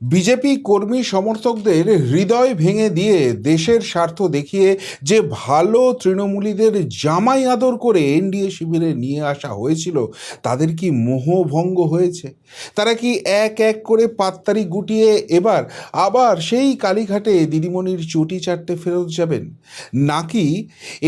BJP কর্মী সমর্থকদের হৃদয় ভেঙে দিয়ে দেশের স্বার্থ দেখিয়ে যে ভালো তৃণমূলীদের জামাই আদর করে এনডিএ শিবিরে নিয়ে আসা হয়েছিল, তাদের কি মোহভঙ্গ হয়েছে? তারা কি এক এক করে পাততাড়ি গুটিয়ে এবার আবার সেই কালীঘাটে দিদিমণির চটি চাটতে ফেরত যাবেন? নাকি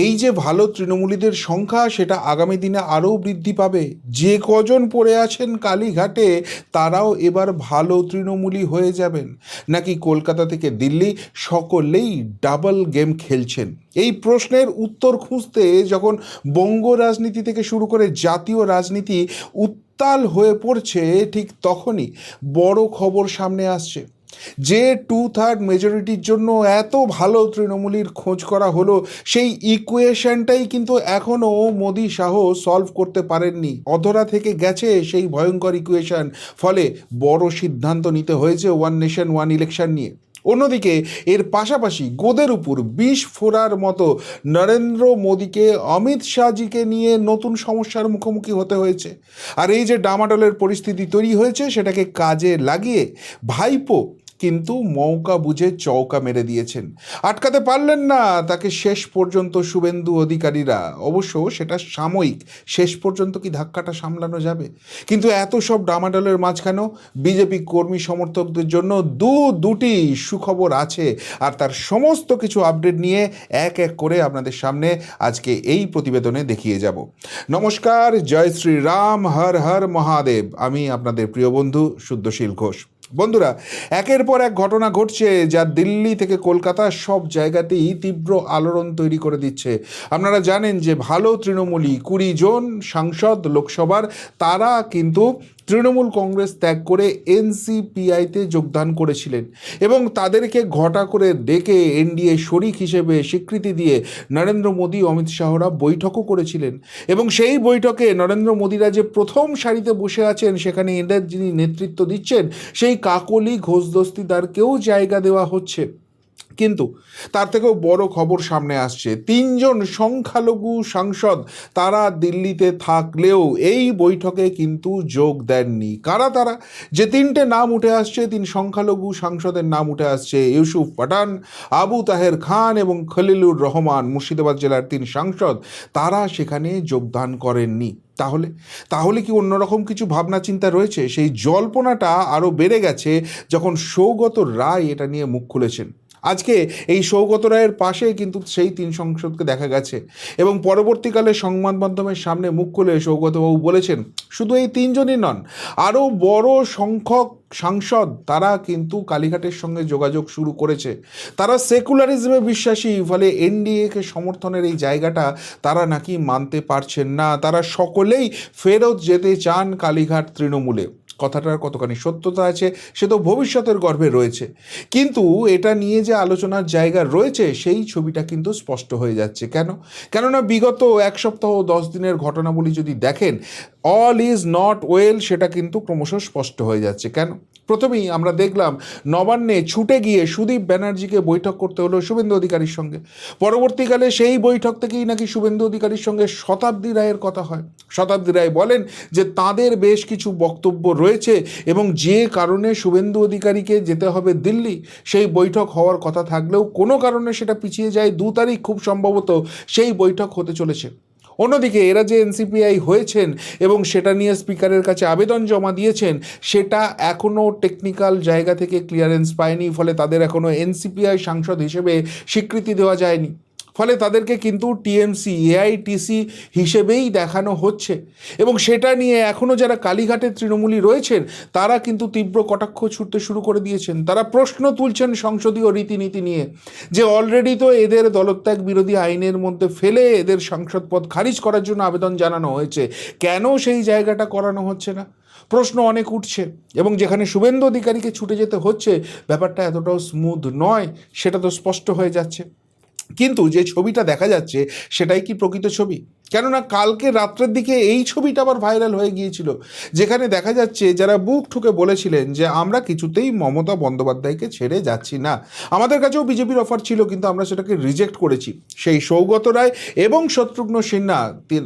এই যে ভালো তৃণমূলীদের সংখ্যা, সেটা আগামী দিনে আরও বৃদ্ধি পাবে? যে কজন পড়ে আছেন কালীঘাটে তারাও এবার ভালো তৃণমূলী হয়ে যাবেন? নাকি কলকাতা থেকে দিল্লি সকলেই ডাবল গেম খেলছেন? এই প্রশ্নের উত্তর খুঁজতে যখন বঙ্গ রাজনীতি থেকে শুরু করে জাতীয় রাজনীতি উত্তাল হয়ে পড়ছে, ঠিক তখনই বড় খবর সামনে আসছে। যে 2/3 মেজরিটির জন্য এত ভালো তৃণমূলীর খোঁজ করা হলো, সেই ইকুয়েশনটাই কিন্তু এখনও মোদি শাহ সলভ করতে পারেননি। অধরা থেকে গেছে সেই ভয়ঙ্কর ইকুয়েশন। ফলে বড় সিদ্ধান্ত নিতে হয়েছে ওয়ান নেশন ওয়ান ইলেকশন নিয়ে। অন্যদিকে এর পাশাপাশি গোদের উপর বিষ ফোড়ার মতো নরেন্দ্র মোদীকে অমিত শাহজিকে নিয়ে নতুন সমস্যার মুখোমুখি হতে হয়েছে। আর এই যে ডামাডোলের পরিস্থিতি তৈরি হয়েছে, সেটাকে কাজে লাগিয়ে ভাইপো কিন্তু মৌকা বুঝে চৌকা মেরে দিয়েছেন। আটকাতে পারলেন না তাকে শেষ পর্যন্ত শুভেন্দু অধিকারীরা। অবশ্য সেটা সাময়িক, শেষ পর্যন্ত কি ধাক্কাটা সামলানো যাবে? কিন্তু এত সব ডামাডোলের মাঝখানেও বিজেপি কর্মী সমর্থকদের জন্য দুটি সুখবর আছে। আর তার সমস্ত কিছু আপডেট নিয়ে এক এক করে আপনাদের সামনে আজকে এই প্রতিবেদনে দেখিয়ে যাব। নমস্কার, জয় শ্রী রাম, হর হর মহাদেব। আমি আপনাদের প্রিয় বন্ধু শুদ্ধশীল ঘোষ। বন্ধুরা, একের পর এক ঘটনা ঘটছে যা দিল্লি থেকে কলকাতা সব জায়গাতেই তীব্র আলোড়ন তৈরি করে দিচ্ছে। আপনারা জানেন যে ভালো তৃণমূলী 20 জন সাংসদ লোকসভার, তারা কিন্তু তৃণমূল কংগ্রেস ত্যাগ করে এনসিপিআইতে যোগদান করেছিলেন এবং তাদেরকে ঘটা করে ডেকে এনডিএ শরিক হিসেবে স্বীকৃতি দিয়ে নরেন্দ্র মোদী, অমিত শাহরা বৈঠকও করেছিলেন। এবং সেই বৈঠকে নরেন্দ্র মোদীরা যে প্রথম সারিতে বসে আছেন, সেখানে এদের যিনি নেতৃত্ব দিচ্ছেন সেই কাকলি ঘোষ দস্তিদারকেও জায়গা দেওয়া হচ্ছে। কিন্তু তার থেকেও বড় খবর সামনে আসছে। 3 জন সংখ্যালঘু সাংসদ তারা দিল্লিতে থাকলেও এই বৈঠকে কিন্তু যোগ দেননি। কারা তারা? যে 3টে নাম উঠে আসছে, 3 সংখ্যালঘু সাংসদের নাম উঠে আসছে, ইউসুফ পাঠান, আবু তাহের খান এবং খলিলুর রহমান, মুর্শিদাবাদ জেলার 3 সাংসদ, তারা সেখানে যোগদান করেননি। তাহলে তাহলে কি অন্যরকম কিছু ভাবনা চিন্তা রয়েছে? সেই জল্পনাটা আরও বেড়ে গেছে যখন সৌগত রায় এটা নিয়ে মুখ খুলেছেন। আজকে এই সৌগত রায়ের পাশে কিন্তু সেই 3 সাংসদকে দেখা গেছে এবং পরবর্তীকালে সংবাদ মাধ্যমের সামনে মুখ খুলে সৌগতবাবু বলেছেন, শুধু এই 3 জনই নন, আরও বড় সংখ্যক সাংসদ তারা কিন্তু কালীঘাটের সঙ্গে যোগাযোগ শুরু করেছে। তারা সেকুলারিজমে বিশ্বাসী, ফলে এনডিএকে সমর্থনের এই জায়গাটা তারা নাকি মানতে পারছেন না। তারা সকলেই ফেরত যেতে চান কালীঘাট তৃণমূলে। কথাটার কতখানি সত্যতা আছে সে তো ভবিষ্যতের গর্ভে রয়েছে, কিন্তু এটা নিয়ে যে আলোচনার জায়গা রয়েছে সেই ছবিটা কিন্তু স্পষ্ট হয়ে যাচ্ছে। কেননা বিগত 1 সপ্তাহ 10 দিনের ঘটনাবলী যদি দেখেন, অল ইজ নট ওয়েল সেটা কিন্তু ক্রমশ স্পষ্ট হয়ে যাচ্ছে। প্রথমেই আমরা দেখলাম নবান্নে ছুটে গিয়ে সুদীপ ব্যানার্জিকে বৈঠক করতে হলো শুভেন্দু অধিকারীর সঙ্গে। পরবর্তীকালে সেই বৈঠক থেকেই নাকি শুভেন্দু অধিকারীর সঙ্গে শতাব্দী রায়ের কথা হয়। শতাব্দী রায় বলেন যে তাদের বেশ কিছু বক্তব্য রয়েছে এবং যে কারণে শুভেন্দু অধিকারীকে যেতে হবে দিল্লি, সেই বৈঠক হওয়ার কথা থাকলেও কোনো কারণে সেটা পিছিয়ে যায়। 2 তারিখ খুব সম্ভবত সেই বৈঠক হতে চলেছে। অন্যদিকে এরা যে এনসিপিআই হয়েছেন এবং সেটা নিয়ে স্পিকারের কাছে আবেদন জমা দিয়েছেন, সেটা এখনও টেকনিক্যাল জায়গা থেকে ক্লিয়ারেন্স পায়নি। ফলে তাদের এখনও এনসিপিআই সাংসদ হিসেবে স্বীকৃতি দেওয়া যায়নি। ফলে তাদেরকে কিন্তু টিএমসি এআইটিসি হিসেবেই দেখানো হচ্ছে এবং সেটা নিয়ে এখনও যারা কালীঘাটের তৃণমূলী রয়েছেন তারা কিন্তু তীব্র কটাক্ষ ছুটতে শুরু করে দিয়েছেন। তারা প্রশ্ন তুলছেন সংসদীয় রীতিনীতি নিয়ে, যে অলরেডি তো এদের দলত্যাগ বিরোধী আইনের মধ্যে ফেলে এদের সাংসদ পদ খারিজ করার জন্য আবেদন জানানো হয়েছে, কেন সেই জায়গাটা করানো হচ্ছে না? প্রশ্ন অনেক উঠছে এবং যেখানে শুভেন্দু অধিকারীকে ছুটে যেতে হচ্ছে, ব্যাপারটা এতটাও স্মুথ নয় সেটা তো স্পষ্ট হয়ে যাচ্ছে। কিন্তু যে ছবিটা দেখা যাচ্ছে সেটাই কি প্রকৃত ছবি? কেননা কালকে রাত্রের দিকে এই ছবিটা আবার ভাইরাল হয়ে গিয়েছিল, যেখানে দেখা যাচ্ছে যারা বুক ঠুকে বলেছিলেন যে আমরা কিছুতেই মমতা বন্দ্যোপাধ্যায়কে ছেড়ে যাচ্ছি না, আমাদের কাছেও বিজেপির অফার ছিল কিন্তু আমরা সেটাকে রিজেক্ট করেছি, সেই সৌগত রায় এবং শত্রুঘ্ন সিনহা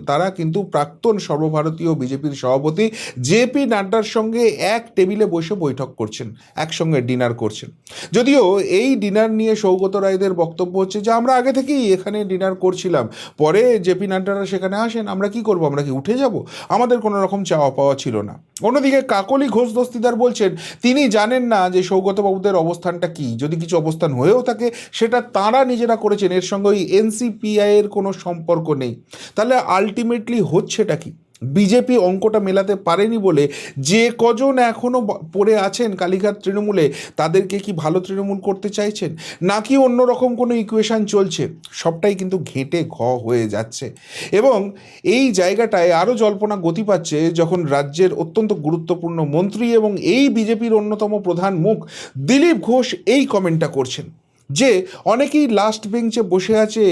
তারা কিন্তু প্রাক্তন সর্বভারতীয় বিজেপির সভাপতি জেপি নাড্ডার সঙ্গে এক টেবিলে বসে বৈঠক করছেন, একসঙ্গে ডিনার করছেন। যদিও এই ডিনার নিয়ে সৌগত রায়দের বক্তব্য হচ্ছে যে আমরা আগে থেকেই এখানে ডিনার করছিলাম, পরে জেপি নাড্ডারা সেখানে আসেন, আমরা কি করব, আমরা কি উঠে যাব, আমাদের কোনো রকম চাওয়া পাওয়া ছিল না। অন্যদিকে কাকলি ঘোষ দস্তিদার বলছেন তিনি জানেন না যে সৌগতবাবুদের অবস্থানটা কি, যদি কিছু অবস্থান হয়েও থাকে সেটা তারা নিজেরা করেছেন, এর সঙ্গে ওই এনসিপিআই এর কোনো সম্পর্ক নেই। তাহলে আলটিমেটলি হচ্ছেটা কি? বিজেপি অঙ্কটা মেলাতে পারেনি বলে যে কজন এখনও পড়ে আছেন কালীঘাট তৃণমূলে, তাদেরকে কি ভালো তৃণমূল করতে চাইছেন, নাকি অন্যরকম কোনো ইকুয়েশন চলছে, সবটাই কিন্তু ঘেঁটে ঘ হয়ে যাচ্ছে। এবং এই জায়গাটায় আরও জল্পনা গতি পাচ্ছে যখন রাজ্যের অত্যন্ত গুরুত্বপূর্ণ মন্ত্রী এবং এই বিজেপির অন্যতম প্রধান মুখ দিলীপ ঘোষ এই কমেন্টটা করছেন যে অনেকেই লাস্ট বেঞ্চে বসে আছে,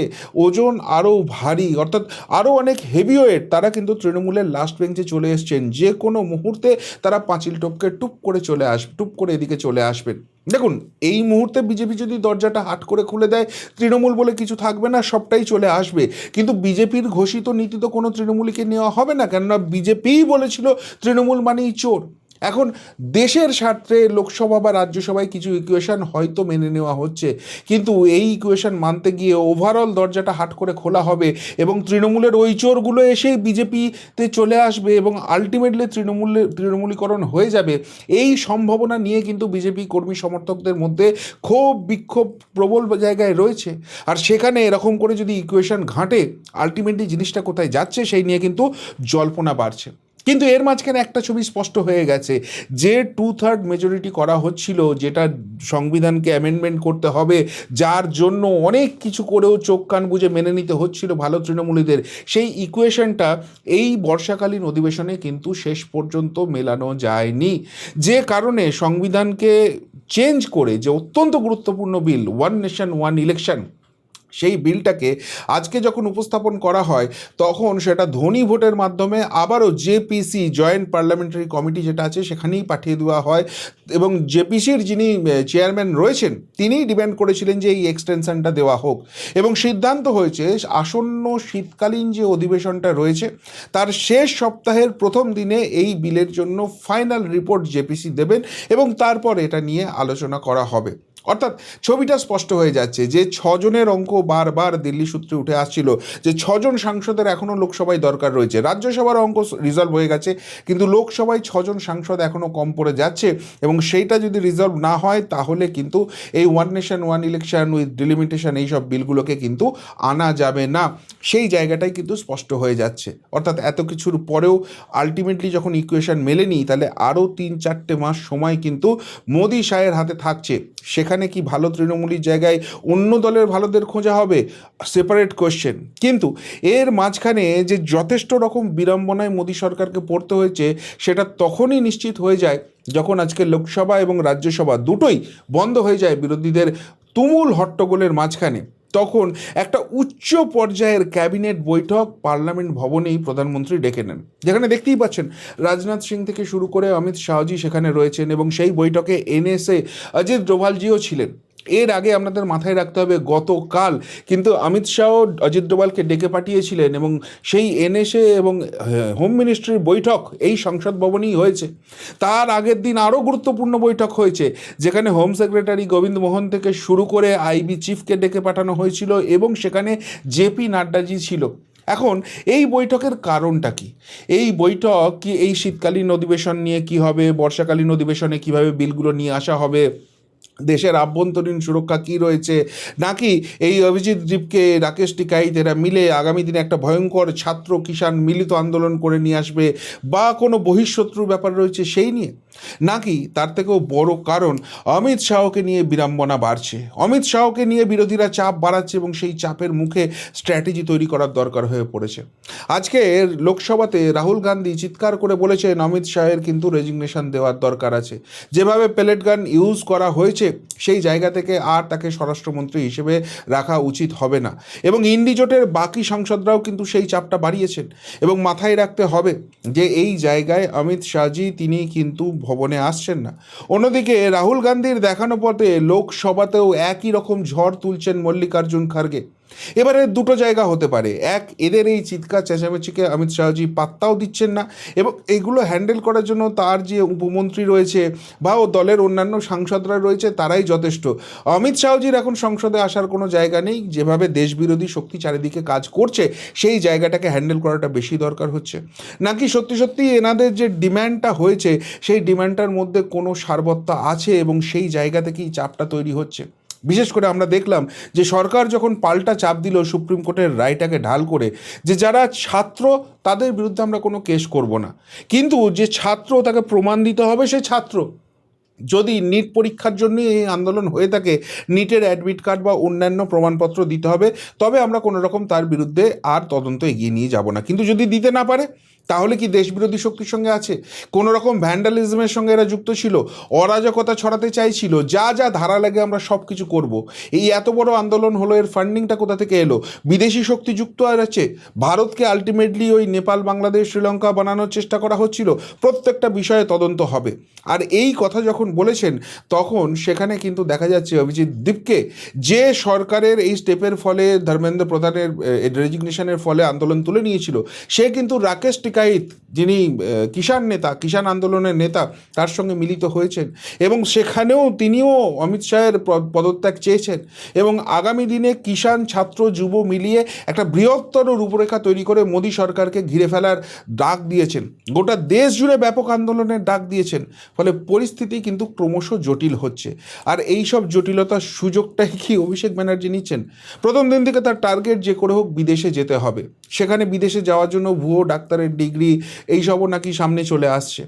ওজন আরও ভারী, অর্থাৎ আরও অনেক হেভিওয়েট, তারা কিন্তু তৃণমূলের লাস্ট বেঞ্চে চলে এসছেন, যে কোনো মুহূর্তে তারা পাঁচিল টপকে টুপ করে এদিকে চলে আসবেন। দেখুন, এই মুহূর্তে বিজেপি যদি দরজাটা হাট করে খুলে দেয়, তৃণমূল বলে কিছু থাকবে না, সবটাই চলে আসবে। কিন্তু বিজেপির ঘোষিত নীতি তো কোনো তৃণমূলীকে নেওয়া হবে না, কেননা বিজেপিই বলেছিল তৃণমূল মানেই চোর। এখন দেশের স্বার্থে লোকসভা বা রাজ্যসভায় কিছু ইকুয়েশন হয়তো মেনে নেওয়া হচ্ছে, কিন্তু এই ইকুয়েশন মানতে গিয়ে ওভারঅল দরজাটা হাট করে খোলা হবে এবং তৃণমূলের ওই চোরগুলো এসেই বিজেপিতে চলে আসবে এবং আলটিমেটলি তৃণমূলীকরণ হয়ে যাবে। এই সম্ভাবনা নিয়ে কিন্তু বিজেপি কর্মী সমর্থকদের মধ্যে ক্ষোভ বিক্ষোভ প্রবল জায়গায় রয়েছে। আর সেখানে এরকম করে যদি ইকুয়েশন ঘাঁটে, আলটিমেটলি জিনিসটা কোথায় যাচ্ছে সেই নিয়ে কিন্তু জল্পনা বাড়ছে। কিন্তু এর মাঝখানে একটা ছবি স্পষ্ট হয়ে গেছে, যে 2/3 মেজরিটি করা হচ্ছিল, যেটা সংবিধানকে অ্যামেন্ডমেন্ট করতে হবে, যার জন্য অনেক কিছু করেও চোখ কান বুজে মেনে নিতে হচ্ছিল ভালো তৃণমূলীদের, সেই ইকুয়েশনটা এই বর্ষাকালীন অধিবেশনে কিন্তু শেষ পর্যন্ত মেলানো যায়নি। যে কারণে সংবিধানকে চেঞ্জ করে যে অত্যন্ত গুরুত্বপূর্ণ বিল ওয়ান নেশন ওয়ান ইলেকশন, সেই বিলটাকে আজকে যখন উপস্থাপন করা হয় তখন সেটা ধ্বনি ভোটের মাধ্যমে আবারও জেপিসি জয়েন্ট পার্লামেন্টারি কমিটি যেটা আছে সেখানেই পাঠিয়ে দেওয়া হয় এবং জেপিসির যিনি চেয়ারম্যান রয়েছেন তিনিই ডিমান্ড করেছিলেন যে এই এক্সটেনশনটা দেওয়া হোক এবং সিদ্ধান্ত হয়েছে আসন্ন শীতকালীন যে অধিবেশনটা রয়েছে তার শেষ সপ্তাহের প্রথম দিনে এই বিলের জন্য ফাইনাল রিপোর্ট জেপিসি দেবেন এবং তারপর এটা নিয়ে আলোচনা করা হবে। অর্থাৎ ছবিটা স্পষ্ট হয়ে যাচ্ছে যে 6 জনের অঙ্ক বারবার দিল্লি সূত্রে উঠে আসছিল, যে 6 জন সাংসদের এখনও লোকসভায় দরকার রয়েছে। রাজ্যসভার অঙ্ক রিজলভ হয়ে গেছে, কিন্তু লোকসভায় 6 জন সাংসদ এখনও কম পড়ে যাচ্ছে এবং সেইটা যদি রিজলভ না হয় তাহলে কিন্তু এই one nation one election with delimitation এইসব বিলগুলোকে কিন্তু আনা যাবে না। সেই জায়গাটাই কিন্তু স্পষ্ট হয়ে যাচ্ছে। অর্থাৎ এত কিছুর পরেও আলটিমেটলি যখন ইকুয়েশন মেলেনি, তাহলে আরও 3-4টে মাস সময় কিন্তু মোদি শাহের হাতে থাকছে। সেখানে কি ভালো তৃণমূলীর জায়গায় অন্য দলের ভালোদের খোঁজা হবে, সেপারেট কোয়েশ্চেন। কিন্তু এর মাঝখানে যে যথেষ্ট রকম বিড়ম্বনায় মোদী সরকারকে পড়তে হয়েছে সেটা তখনই নিশ্চিত হয়ে যায় যখন আজকে লোকসভা এবং রাজ্যসভা দুটোই বন্ধ হয়ে যায় বিরোধীদের তুমুল হট্টগোলের মাঝখানে। তখন একটা উচ্চ পর্যায়ের ক্যাবিনেট বৈঠক পার্লামেন্ট ভবনেই প্রধানমন্ত্রী ডেকে নেন, যেখানে দেখতেই পাচ্ছেন রাজনাথ সিং থেকে শুরু করে অমিত শাহজি সেখানে রয়েছেন এবং সেই বৈঠকে এনএসএ অজিত ডোভালজিও ছিলেন। এর আগে আপনাদের মাথায় রাখতে হবে গতকাল কিন্তু অমিত শাহ অজিত ডোভালকে ডেকে পাঠিয়েছিলেন এবং সেই এনএসএ এবং হোম মিনিস্ট্রির বৈঠক এই সংসদ ভবনেই হয়েছে। তার আগের দিন আরও গুরুত্বপূর্ণ বৈঠক হয়েছে, যেখানে হোম সেক্রেটারি গোবিন্দ মোহন থেকে শুরু করে আইবি চিফকে ডেকে পাঠানো হয়েছিল এবং সেখানে জেপি নাড্ডাজি ছিল। এখন এই বৈঠকের কারণটা কি? এই বৈঠক কি এই শীতকালীন অধিবেশন নিয়ে কি হবে, বর্ষাকালীন অধিবেশনে কিভাবে বিলগুলো নিয়ে আসা হবে, দেশের আভ্যন্তরীণ সুরক্ষা কি রয়েছে, নাকি এই অভিজিৎ দীপকে রাকেশ টিকাইত এরা মিলে আগামী দিনে একটা ভয়ঙ্কর ছাত্র কিষাণ মিলিত আন্দোলন করে নিয়ে আসবে, বা কোনো বহিঃশত্রুর ব্যাপার রয়েছে সেই নিয়ে? নাকি তার থেকেও বড় কারণ অমিত শাহকে নিয়ে বিড়ম্বনা বাড়ছে, অমিত শাহকে নিয়ে বিরোধীরা চাপ বাড়াচ্ছে এবং সেই চাপের মুখে স্ট্র্যাটেজি তৈরি করার দরকার হয়ে পড়েছে। আজকে লোকসভাতে রাহুল গান্ধী চিৎকার করে বলেছেন অমিত শাহের কিন্তু রেজিগনেশন দেওয়ার দরকার আছে। যেভাবে পেলেট গান ইউজ করা হয়েছে সেই জায়গা থেকে আর তাকে স্বরাষ্ট্রমন্ত্রী হিসেবে রাখা উচিত হবে না। এবং ইন্ডি জোটের বাকি সাংসদরাও কিন্তু সেই চাপটা বাড়িয়েছেন। এবং মাথায় রাখতে হবে যে এই জায়গায় অমিত শাহজি তিনি কিন্তু ভবনে আসছেন না। অন্যদিকে রাহুল গান্ধীর দেখানো পথে লোকসভাতেও একই রকম ঝড় তুলছেন মল্লিকার্জুন খার্গে। এবারে দুটো জায়গা হতে পারে, এক, এদের এই চিৎকার চেঁচামেচিকে অমিত শাহজি পাত্তাও দিচ্ছেন না এবং এগুলো হ্যান্ডেল করার জন্য তার যে উপমন্ত্রী রয়েছে বা ও দলের অন্যান্য সাংসদরা রয়েছে তারাই যথেষ্ট। অমিত শাহজির এখন সংসদে আসার কোনো জায়গা নেই। যেভাবে দেশবিরোধী শক্তি চারিদিকে কাজ করছে সেই জায়গাটাকে হ্যান্ডেল করাটা বেশি দরকার হচ্ছে, নাকি সত্যি সত্যি এনাদের যে ডিম্যান্ডটা হয়েছে সেই ডিম্যান্ডটার মধ্যে কোনো সারবত্তা আছে এবং সেই জায়গা থেকেই চাপটা তৈরি হচ্ছে। বিশেষ করে আমরা দেখলাম যে সরকার যখন পাল্টা চাপ দিল সুপ্রিম কোর্টের রায়টাকে ঢাল করে, যে যারা ছাত্র তাদের বিরুদ্ধে আমরা কোনো কেস করব না, কিন্তু যে ছাত্র তাকে প্রমাণ দিতে হবে সে ছাত্র। যদি নিট পরীক্ষার জন্য এই আন্দোলন হয়ে থাকে, নিটের অ্যাডমিট কার্ড বা অন্যান্য প্রমাণপত্র দিতে হবে, তবে আমরা কোনো রকম তার বিরুদ্ধে আর তদন্ত এগিয়ে নিয়ে যাব না। কিন্তু যদি দিতে না পারে তাহলে কি দেশবিরোধী শক্তির সঙ্গে আছে, কোনো রকম ভ্যান্ডালিজমের সঙ্গে এরা যুক্ত ছিল, অরাজকতা ছড়াতে চাইছিল, যা যা ধারা লাগে আমরা সব কিছু করব। এই এত বড় আন্দোলন হলো, এর ফান্ডিংটা কোথা থেকে এলো? বিদেশি শক্তি যুক্ত আছে। ভারতকে আলটিমেটলি ওই নেপাল, বাংলাদেশ, শ্রীলঙ্কা বানানোর চেষ্টা করা হচ্ছিল। প্রত্যেকটা বিষয়ে তদন্ত হবে। আর এই কথা যখন বলেছেন তখন সেখানে কিন্তু দেখা যাচ্ছে অভিজিৎ দীপকে, যে সরকারের এই স্টেপের ফলে ধর্মেন্দ্র প্রধানের রেজিগনেশনের ফলে আন্দোলন তুলে নিয়েছিল, সে কিন্তু রাকেশ টিকাইত, যিনি কিষাণ নেতা, কিষাণ আন্দোলনের নেতা, তার সঙ্গে মিলিত হয়েছেন এবং সেখানেও তিনিও অমিত শাহের পদত্যাগ চেয়েছেন এবং আগামী দিনে কিষাণ, ছাত্র, যুব মিলিয়ে একটা বৃহত্তর রূপরেখা তৈরি করে মোদী সরকারকে ঘিরে ফেলার ডাক দিয়েছেন। গোটা দেশ জুড়ে ব্যাপক আন্দোলনের ডাক দিয়েছেন। ফলে পরিস্থিতি কিন্তু ক্রমশ জটিল হচ্ছে। আর এই সব জটিলতার সুযোগটাই কি অভিষেক ব্যানার্জি নিচ্ছেন? প্রথম দিন থেকে তার টার্গেট যে করে হোক বিদেশে যেতে হবে। সেখানে বিদেশে যাওয়ার জন্য ভুয়ো ডাক্তারের ডিগ্রি এইসবও নাকি সামনে চলে আসছে।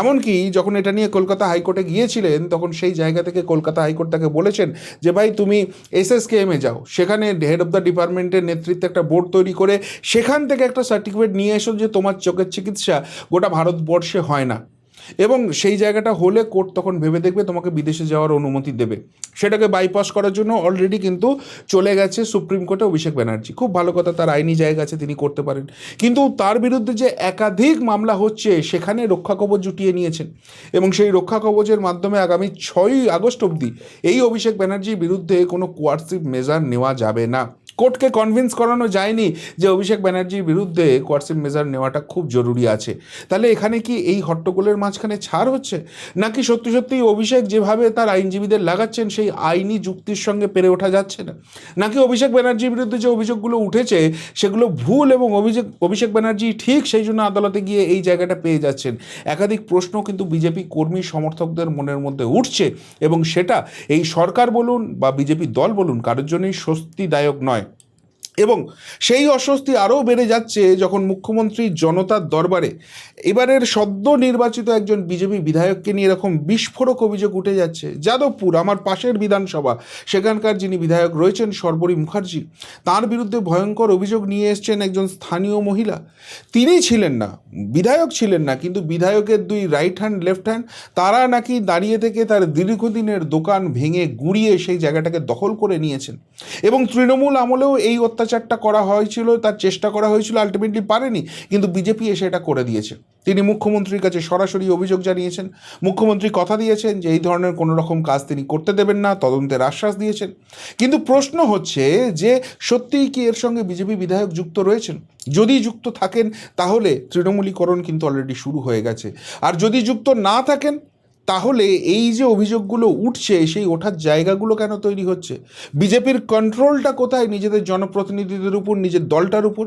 এমনকি যখন এটা নিয়ে কলকাতা হাইকোর্টে গিয়েছিলেন তখন সেই জায়গা থেকে কলকাতা হাইকোর্ট তাকে বলেছেন যে ভাই তুমি এসএসকেএমে যাও, সেখানে হেড অফ দ্য ডিপার্টমেন্টের নেতৃত্বে একটা বোর্ড তৈরি করে সেখান থেকে একটা সার্টিফিকেট নিয়ে এসো যে তোমার চোখের চিকিৎসা গোটা ভারতবর্ষে হয় না, এবং সেই জায়গাটা হলে কোর্ট তখন ভেবে দেখবে তোমাকে বিদেশে যাওয়ার অনুমতি দেবে। সেটাকে বাইপাস করার জন্য অলরেডি কিন্তু চলে গেছে সুপ্রিম কোর্টে অভিষেক ব্যানার্জি। খুব ভালো কথা, তার আইনি জায়গা আছে, তিনি করতে পারেন। কিন্তু তার বিরুদ্ধে যে একাধিক মামলা হচ্ছে সেখানে রক্ষা কবচ জুটিয়ে নিয়েছেন এবং সেই রক্ষা কবচের মাধ্যমে আগামী 6ই আগস্ট অবধি এই অভিষেক ব্যানার্জির বিরুদ্ধে কোনো কোয়ার্সিভ মেজার নেওয়া যাবে না। কোর্টকে কনভিন্স করানো যায়নি যে অভিষেক ব্যানার্জির বিরুদ্ধে কোয়ার্সিভ মেজার নেওয়াটা খুব জরুরি আছে। তাহলে এখানে কি এই হট্টগোলের মাঝখানে ছাড় হচ্ছে, নাকি সত্যি সত্যি অভিষেক যেভাবে তার আইনজীবীদের লাগাচ্ছেন সেই আইনি যুক্তির সঙ্গে পেরে ওঠা যাচ্ছে না, নাকি অভিষেক ব্যানার্জির বিরুদ্ধে যে অভিযোগগুলো উঠেছে সেগুলো ভুল এবং অভিষেক ব্যানার্জি ঠিক সেই জন্য আদালতে গিয়ে এই জায়গাটা পেয়ে যাচ্ছেন? একাধিক প্রশ্ন কিন্তু বিজেপি কর্মী সমর্থকদের মনের মধ্যে উঠছে এবং সেটা এই সরকার বলুন বা বিজেপি দল বলুন কারোর জন্যই স্বস্তিদায়ক নয়। এবং সেই অস্বস্তি আরও বেড়ে যাচ্ছে যখন মুখ্যমন্ত্রী জনতার দরবারে এবারের সদ্য নির্বাচিত একজন বিজেপি বিধায়ককে নিয়ে এরকম বিস্ফোরক অভিযোগ উঠে যাচ্ছে। যাদবপুর, আমার পাশের বিধানসভা, সেখানকার যিনি বিধায়ক রয়েছেন শর্বরী মুখার্জি, তার বিরুদ্ধে ভয়ঙ্কর অভিযোগ নিয়ে এসছেন একজন স্থানীয় মহিলা। তিনি ছিলেন না, বিধায়ক ছিলেন না, কিন্তু বিধায়কের দুই রাইট হ্যান্ড, লেফট হ্যান্ড, তারা নাকি দাঁড়িয়ে থেকে তার দীর্ঘদিনের দোকান ভেঙে গুঁড়িয়ে সেই জায়গাটাকে দখল করে নিয়েছেন এবং তৃণমূল আমলেও এই অত্যাচারটা করা হয়েছিল, তার চেষ্টা করা হয়েছিল, আলটিমেটলি পারেনি, কিন্তু বিজেপি এসে এটা করে দিয়েছে। তিনি মুখ্যমন্ত্রীর কাছে সরাসরি অভিযোগ জানিয়েছেন। মুখ্যমন্ত্রী কথা দিয়েছেন যে এই ধরনের কোনো রকম কাজ তিনি করতে দেবেন না, তদন্তের আশ্বাস দিয়েছেন। কিন্তু প্রশ্ন হচ্ছে যে সত্যিই কি এর সঙ্গে বিজেপি বিধায়ক যুক্ত রয়েছেন? যদি যুক্ত থাকেন তাহলে তৃণমূলীকরণ কিন্তু অলরেডি শুরু হয়ে গেছে, আর যদি যুক্ত না থাকেন তাহলে এই যে অভিযোগগুলো উঠছে সেই ওঠার জায়গাগুলো কেন তৈরি হচ্ছে? বিজেপির কন্ট্রোলটা কোথায় নিজেদের জনপ্রতিনিধিদের উপর, নিজের দলটার উপর?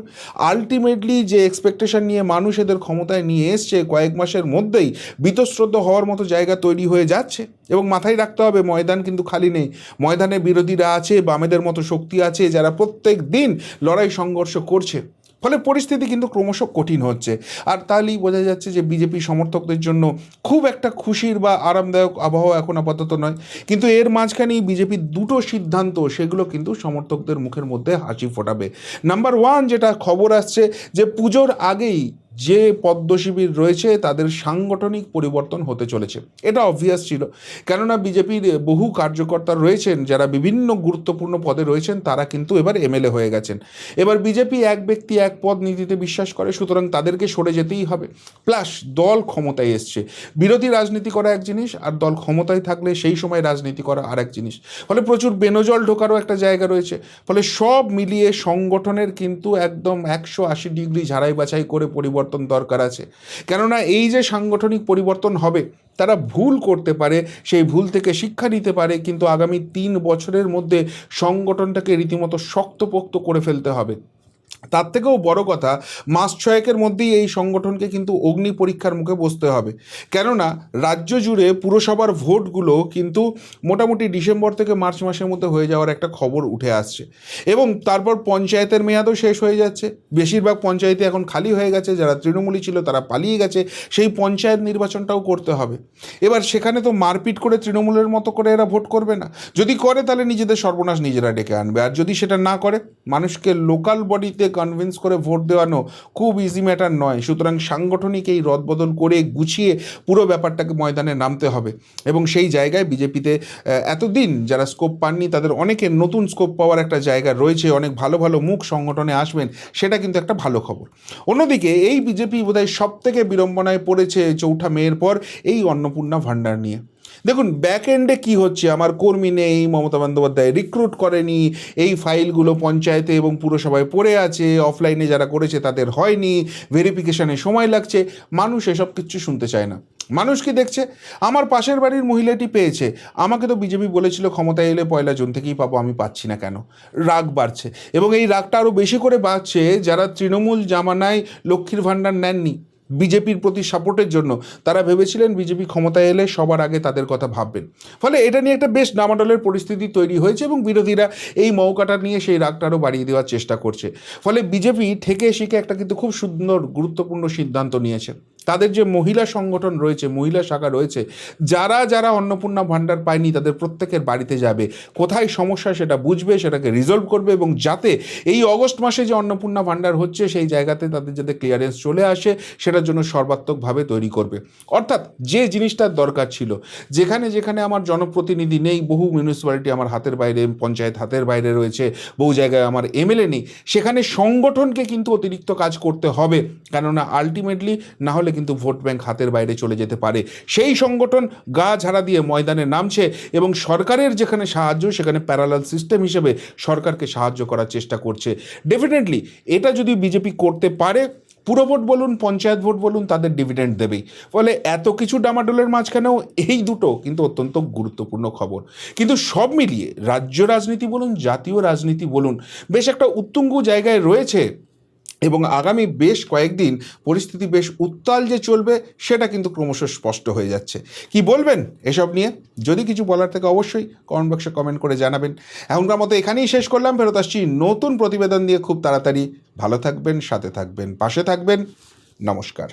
আলটিমেটলি যে এক্সপেকটেশন নিয়ে মানুষ এদের ক্ষমতায় নিয়ে এসছে কয়েক মাসের মধ্যেই বীতশ্রদ্ধ হওয়ার মতো জায়গা তৈরি হয়ে যাচ্ছে। এবং মাথায় রাখতে হবে ময়দান কিন্তু খালি নেই, ময়দানে বিরোধীরা আছে, বামেদের মতো শক্তি আছে যারা প্রত্যেক দিন লড়াই সংঘর্ষ করছে। ফলে পরিস্থিতি কিন্তু ক্রমশ কঠিন হচ্ছে। আর তাহলেই বোঝা যাচ্ছে যে বিজেপি সমর্থকদের জন্য খুব একটা খুশির বা আরামদায়ক আবহাওয়া এখন আপাতত নয়। কিন্তু এর মাঝখানেই বিজেপির দুটো সিদ্ধান্ত, সেগুলো কিন্তু সমর্থকদের মুখের মধ্যে হাসি ফোটাবে। নাম্বার ওয়ান, যেটা খবর আসছে যে পুজোর আগেই যে পদ্ম শিবির রয়েছে তাদের সাংগঠনিক পরিবর্তন হতে চলেছে। এটা অবভিয়াস ছিল, কেননা বিজেপির বহু কার্যকর্তা রয়েছেন যারা বিভিন্ন গুরুত্বপূর্ণ পদে রয়েছেন, তারা কিন্তু এবার এমএলএ হয়ে গেছেন। এবার বিজেপি এক ব্যক্তি এক পদ নীতিতে বিশ্বাস করে, সুতরাং তাদেরকে সরে যেতেই হবে। প্লাস দল ক্ষমতায় এসছে, বিরোধী রাজনীতি করা এক জিনিস, আর দল ক্ষমতায় থাকলে সেই সময় রাজনীতি করা আর এক জিনিস। ফলে প্রচুর বেনজল ঢোকারও একটা জায়গা রয়েছে। ফলে সব মিলিয়ে সংগঠনের কিন্তু একদম 180 ডিগ্রি ঝাড়াই বাছাই করে পরিবর্তন দরকার আছে। কেননা এই যে সাংগঠনিক পরিবর্তন হবে, তারা ভুল করতে পারে, সেই ভুল থেকে শিক্ষা নিতে পারে, কিন্তু আগামী 3 বছরের মধ্যে সংগঠনটাকে রীতিমতো শক্তপোক্ত করে ফেলতে হবে। তার থেকেও বড় কথা, মাস ছয়েকের মধ্যেই এই সংগঠনকে কিন্তু অগ্নি পরীক্ষার মুখে বসতে হবে। কেননা রাজ্য জুড়ে পুরসভার ভোটগুলো কিন্তু মোটামুটি ডিসেম্বর থেকে মার্চ মাসের মধ্যে হয়ে যাওয়ার একটা খবর উঠে আসছে, এবং তারপর পঞ্চায়েতের মেয়াদও শেষ হয়ে যাচ্ছে। বেশিরভাগ পঞ্চায়েতে এখন খালি হয়ে গেছে, যারা তৃণমূলী ছিল তারা পালিয়ে গেছে, সেই পঞ্চায়েত নির্বাচনটাও করতে হবে। এবার সেখানে তো মারপিট করে তৃণমূলের মতো করে এরা ভোট করবে না। যদি করে তাহলে নিজেদের সর্বনাশ নিজেরা ডেকে আনবে, আর যদি সেটা না করে, মানুষকে লোকাল বডিতে কনভিন্স করে ভোট দেওয়ানো খুব ইজি ম্যাটার নয়। সুতরাং সাংগঠনিক এই রদবদল করে গুছিয়ে পুরো ব্যাপারটাকে ময়দানে নামতে হবে। এবং সেই জায়গায় বিজেপিতে এতদিন যারা স্কোপ পাননি, তাদের অনেকের নতুন স্কোপ পাওয়ার একটা জায়গা রয়েছে, অনেক ভালো ভালো মুখ সংগঠনে আসবেন, সেটা কিন্তু একটা ভালো খবর। অন্যদিকে এই বিজেপি বোধহয় সব থেকে বিড়ম্বনায় পড়েছে 4 মের পর এই অন্নপূর্ণা ভাণ্ডার নিয়ে। দেখুন ব্যাক এন্ডে কী হচ্ছে, আমার কর্মী নেই, মমতা বন্দ্যোপাধ্যায় রিক্রুট করেনি, এই ফাইলগুলো পঞ্চায়েতে এবং পুরসভায় পড়ে আছে, অফলাইনে যারা করেছে তাদের হয়নি, ভেরিফিকেশানে সময় লাগছে। মানুষ এসব কিচ্ছু শুনতে চায় না। মানুষ কি দেখছে, আমার পাশের বাড়ির মহিলাটি পেয়েছে, আমাকে তো বিজেপি বলেছিল ক্ষমতায় এলে 1 জুন থেকেই পাবো, আমি পাচ্ছি না কেন? রাগ বাড়ছে, এবং এই রাগটা আরও বেশি করে বাড়ছে যারা তৃণমূল জামানায় লক্ষ্মীর ভাণ্ডার নেননি বিজেপির প্রতি সাপোর্টের জন্য। তারা ভেবেছিলেন বিজেপি ক্ষমতায় এলে সবার আগে তাদের কথা ভাববেন। ফলে এটা নিয়ে একটা বেশ ডামাডোলের পরিস্থিতি তৈরি হয়েছে, এবং বিরোধীরা এই মৌকাটা নিয়ে সেই রাগটা আরও বাড়িয়ে দেওয়ার চেষ্টা করছে। ফলে বিজেপি ঠেকে শিখে একটা কিন্তু খুব সুন্দর গুরুত্বপূর্ণ সিদ্ধান্ত নিয়েছে। তাদের যে মহিলা সংগঠন রয়েছে, মহিলা শাখা রয়েছে, যারা যারা অন্নপূর্ণা ভাণ্ডার পায়নি তাদের প্রত্যেকের বাড়িতে যাবে, কোথায় সমস্যা সেটা বুঝবে, সেটাকে রিজলভ করবে, এবং যাতে এই অগস্ট মাসে যে অন্নপূর্ণা ভাণ্ডার হচ্ছে সেই জায়গাতে তাদের যাতে ক্লিয়ারেন্স চলে আসে, সেটার জন্য সর্বাত্মকভাবে তৈরি করবে। অর্থাৎ যে জিনিসটার দরকার ছিল, যেখানে যেখানে আমার জনপ্রতিনিধি নেই, বহু মিউনিসিপ্যালিটি আমার হাতের বাইরে, পঞ্চায়েত হাতের বাইরে রয়েছে, বহু জায়গায় আমার এমএলএ নেই, সেখানে সংগঠনকে কিন্তু অতিরিক্ত কাজ করতে হবে। কেননা আলটিমেটলি না হলে কিন্তু ভোট ব্যাংক হাতের বাইরে চলে যেতে পারে। সেই সংগঠন গা ঝাড়া দিয়ে ময়দানে নামছে, এবং সরকারের যেখানে সাহায্য, সেখানে প্যারালাল সিস্টেম হিসেবে সরকারকে সাহায্য করার চেষ্টা করছে। ডেফিনেটলি এটা যদি বিজেপি করতে পারে, পুরো ভোট বলুন, পঞ্চায়েত ভোট বলুন, তাদের ডিভিডেন্ড দেবেই। ফলে এত কিছু ডামাডোলের মাঝখানেও এই দুটো কিন্তু অত্যন্ত গুরুত্বপূর্ণ খবর। কিন্তু সব মিলিয়ে রাজ্য রাজনীতি বলুন, জাতীয় রাজনীতি বলুন, বেশ একটা উত্তুঙ্গ জায়গায় রয়েছে, এবং আগামী বেশ কয়েকদিন পরিস্থিতি বেশ উত্তাল যে চলবে, সেটা কিন্তু ক্রমশ স্পষ্ট হয়ে যাচ্ছে। কি বলবেন এসব নিয়ে? যদি কিছু বলার থেকে অবশ্যই কমেন্ট বক্সে কমেন্ট করে জানাবেন। এখনকার মতো এখানেই শেষ করলাম, ফেরত আসছি নতুন প্রতিবেদন দিয়ে খুব তাড়াতাড়ি। ভালো থাকবেন, সাথে থাকবেন, পাশে থাকবেন। নমস্কার।